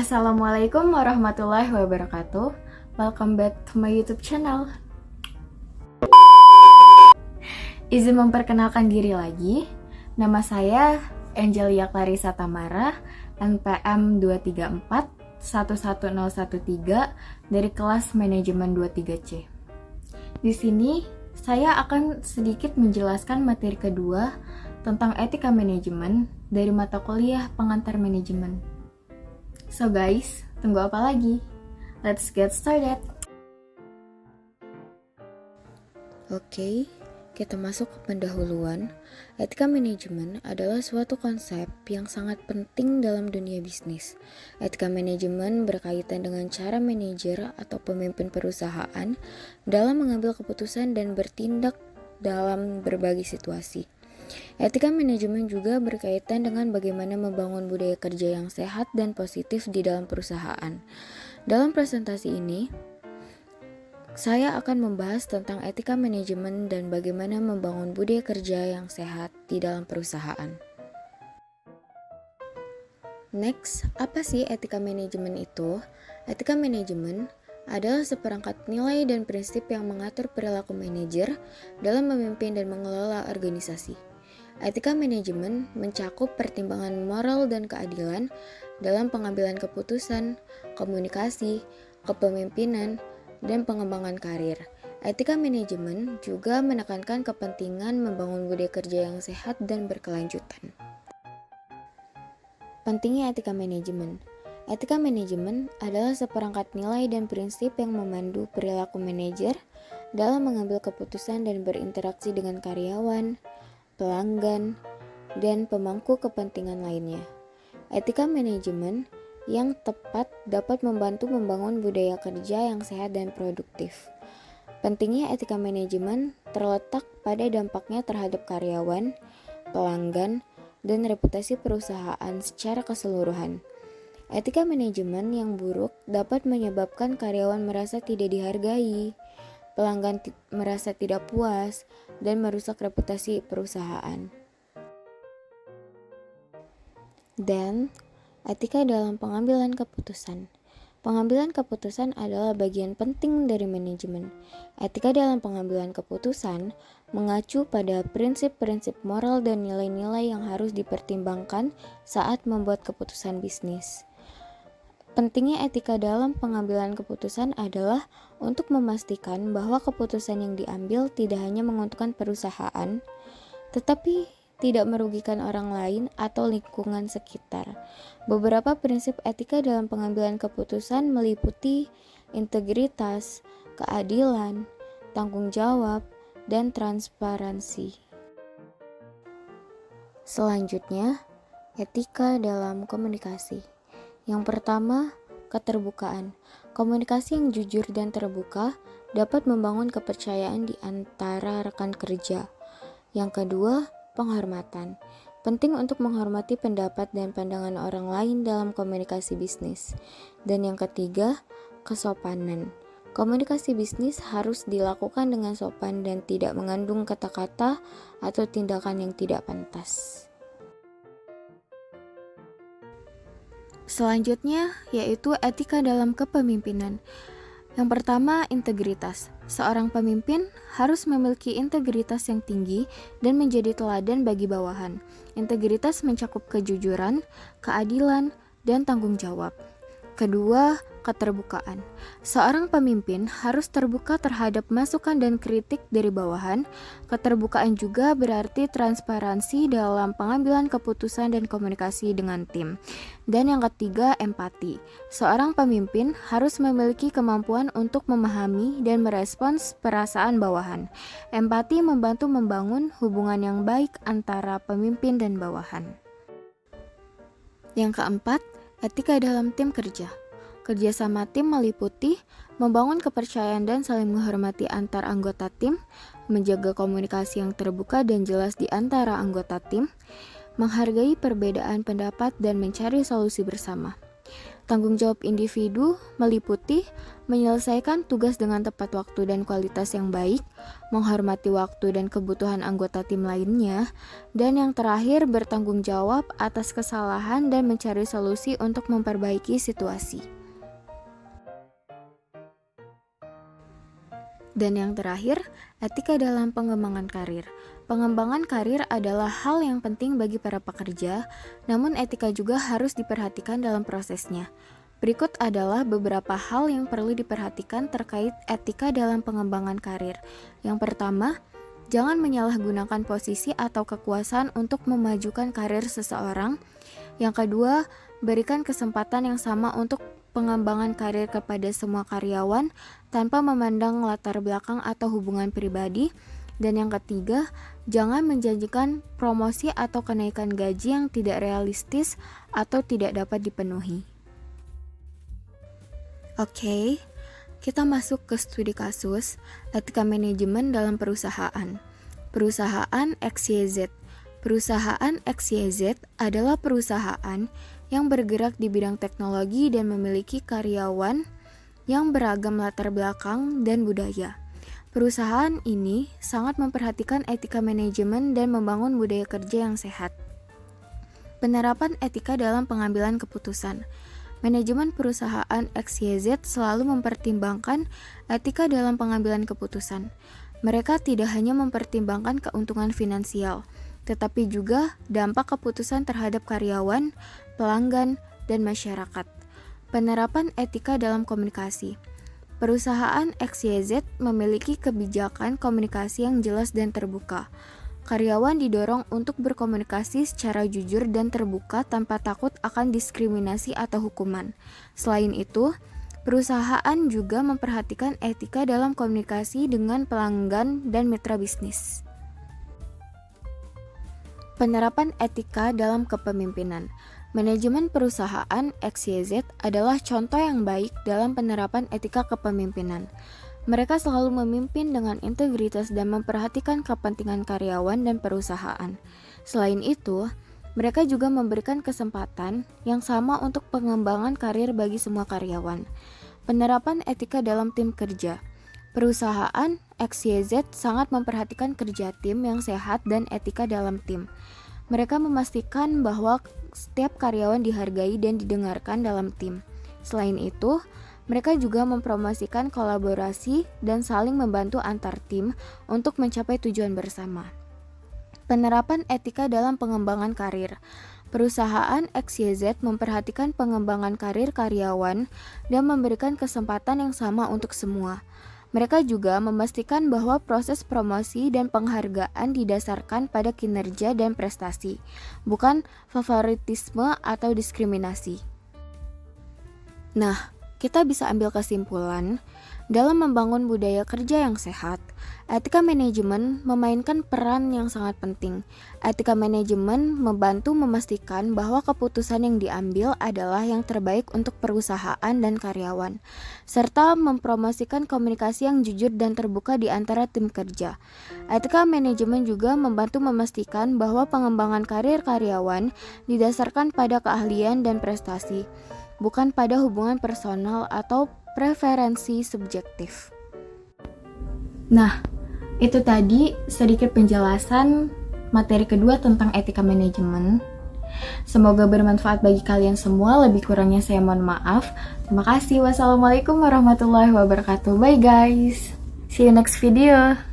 Assalamualaikum warahmatullahi wabarakatuh. Welcome back to my YouTube channel. Izin memperkenalkan diri lagi. Nama saya Angelia Clarissa Tamara, NPM 234 11013 dari kelas manajemen 23C. Di sini saya akan sedikit menjelaskan materi kedua tentang etika manajemen dari mata kuliah pengantar manajemen. So guys, tunggu apa lagi? Let's get started. Oke, kita masuk ke pendahuluan. Etika manajemen adalah suatu konsep yang sangat penting dalam dunia bisnis. Etika manajemen berkaitan dengan cara manajer atau pemimpin perusahaan dalam mengambil keputusan dan bertindak dalam berbagai situasi. Etika manajemen juga berkaitan dengan bagaimana membangun budaya kerja yang sehat dan positif di dalam perusahaan. Dalam presentasi ini, saya akan membahas tentang etika manajemen dan bagaimana membangun budaya kerja yang sehat di dalam perusahaan. Next, apa sih etika manajemen itu? Etika manajemen adalah seperangkat nilai dan prinsip yang mengatur perilaku manajer dalam memimpin dan mengelola organisasi. Etika manajemen mencakup pertimbangan moral dan keadilan dalam pengambilan keputusan, komunikasi, kepemimpinan, dan pengembangan karir. Etika manajemen juga menekankan kepentingan membangun budaya kerja yang sehat dan berkelanjutan. Pentingnya etika manajemen. Etika manajemen adalah seperangkat nilai dan prinsip yang memandu perilaku manajer dalam mengambil keputusan dan berinteraksi dengan karyawan, pelanggan, dan pemangku kepentingan lainnya. Etika manajemen yang tepat dapat membantu membangun budaya kerja yang sehat dan produktif. Pentingnya etika manajemen terletak pada dampaknya terhadap karyawan, pelanggan, dan reputasi perusahaan secara keseluruhan. Etika manajemen yang buruk dapat menyebabkan karyawan merasa tidak dihargai, pelanggan merasa tidak puas, dan merusak reputasi perusahaan. Dan etika dalam pengambilan keputusan. Pengambilan keputusan adalah bagian penting dari manajemen. Etika dalam pengambilan keputusan mengacu pada prinsip-prinsip moral dan nilai-nilai yang harus dipertimbangkan saat membuat keputusan bisnis. Pentingnya etika dalam pengambilan keputusan adalah untuk memastikan bahwa keputusan yang diambil tidak hanya menguntungkan perusahaan, tetapi tidak merugikan orang lain atau lingkungan sekitar. Beberapa prinsip etika dalam pengambilan keputusan meliputi integritas, keadilan, tanggung jawab, dan transparansi. Selanjutnya, etika dalam komunikasi. Yang pertama, keterbukaan. Komunikasi yang jujur dan terbuka dapat membangun kepercayaan di antara rekan kerja. Yang kedua, penghormatan. Penting untuk menghormati pendapat dan pandangan orang lain dalam komunikasi bisnis. Dan yang ketiga, kesopanan. Komunikasi bisnis harus dilakukan dengan sopan dan tidak mengandung kata-kata atau tindakan yang tidak pantas. Selanjutnya yaitu etika dalam kepemimpinan. Yang pertama, integritas. Seorang pemimpin harus memiliki integritas yang tinggi dan menjadi teladan bagi bawahan. Integritas mencakup kejujuran, keadilan, dan tanggung jawab. Kedua, keterbukaan. Seorang pemimpin harus terbuka terhadap masukan dan kritik dari bawahan. Keterbukaan juga berarti transparansi dalam pengambilan keputusan dan komunikasi dengan tim. Dan yang ketiga, empati. Seorang pemimpin harus memiliki kemampuan untuk memahami dan merespons perasaan bawahan. Empati membantu membangun hubungan yang baik antara pemimpin dan bawahan. Yang keempat, etika dalam tim kerja. Kerjasama tim meliputi membangun kepercayaan dan saling menghormati antar anggota tim, menjaga komunikasi yang terbuka dan jelas di antara anggota tim, menghargai perbedaan pendapat dan mencari solusi bersama. Tanggung jawab individu meliputi menyelesaikan tugas dengan tepat waktu dan kualitas yang baik, menghormati waktu dan kebutuhan anggota tim lainnya, dan yang terakhir bertanggung jawab atas kesalahan dan mencari solusi untuk memperbaiki situasi. Dan yang terakhir, etika dalam pengembangan karir. Pengembangan karir adalah hal yang penting bagi para pekerja, namun etika juga harus diperhatikan dalam prosesnya. Berikut adalah beberapa hal yang perlu diperhatikan terkait etika dalam pengembangan karir. Yang pertama, jangan menyalahgunakan posisi atau kekuasaan untuk memajukan karir seseorang. Yang kedua, berikan kesempatan yang sama untuk pengembangan karir kepada semua karyawan tanpa memandang latar belakang atau hubungan pribadi. Dan yang ketiga, jangan menjanjikan promosi atau kenaikan gaji yang tidak realistis atau tidak dapat dipenuhi. Oke, kita masuk ke studi kasus etika manajemen dalam perusahaan. Perusahaan XYZ. Perusahaan XYZ adalah perusahaan yang bergerak di bidang teknologi dan memiliki karyawan yang beragam latar belakang dan budaya. Perusahaan ini sangat memperhatikan etika manajemen dan membangun budaya kerja yang sehat. Penerapan etika dalam pengambilan keputusan. Manajemen perusahaan XYZ selalu mempertimbangkan etika dalam pengambilan keputusan. Mereka tidak hanya mempertimbangkan keuntungan finansial, tetapi juga dampak keputusan terhadap karyawan, pelanggan, dan masyarakat. Penerapan etika dalam komunikasi. Perusahaan XYZ memiliki kebijakan komunikasi yang jelas dan terbuka. Karyawan didorong untuk berkomunikasi secara jujur dan terbuka tanpa takut akan diskriminasi atau hukuman. Selain itu, perusahaan juga memperhatikan etika dalam komunikasi dengan pelanggan dan mitra bisnis. Penerapan etika dalam kepemimpinan. Manajemen perusahaan XYZ adalah contoh yang baik dalam penerapan etika kepemimpinan. Mereka selalu memimpin dengan integritas dan memperhatikan kepentingan karyawan dan perusahaan. Selain itu, mereka juga memberikan kesempatan yang sama untuk pengembangan karir bagi semua karyawan. Penerapan etika dalam tim kerja. Perusahaan XYZ sangat memperhatikan kerja tim yang sehat dan etika dalam tim. Mereka memastikan bahwa setiap karyawan dihargai dan didengarkan dalam tim. Selain itu, mereka juga mempromosikan kolaborasi dan saling membantu antar tim untuk mencapai tujuan bersama. Penerapan etika dalam pengembangan karir. Perusahaan XYZ memperhatikan pengembangan karir karyawan dan memberikan kesempatan yang sama untuk semua. Mereka juga memastikan bahwa proses promosi dan penghargaan didasarkan pada kinerja dan prestasi, bukan favoritisme atau diskriminasi. Nah, kita bisa ambil kesimpulan, dalam membangun budaya kerja yang sehat, etika manajemen memainkan peran yang sangat penting. Etika manajemen membantu memastikan bahwa keputusan yang diambil adalah yang terbaik untuk perusahaan dan karyawan, serta mempromosikan komunikasi yang jujur dan terbuka di antara tim kerja. Etika manajemen juga membantu memastikan bahwa pengembangan karir karyawan didasarkan pada keahlian dan prestasi, bukan pada hubungan personal atau preferensi subjektif. Nah, itu tadi sedikit penjelasan materi kedua tentang etika manajemen. Semoga bermanfaat bagi kalian semua, lebih kurangnya saya mohon maaf. Terima kasih. Wassalamualaikum warahmatullahi wabarakatuh. Bye guys. See you next video.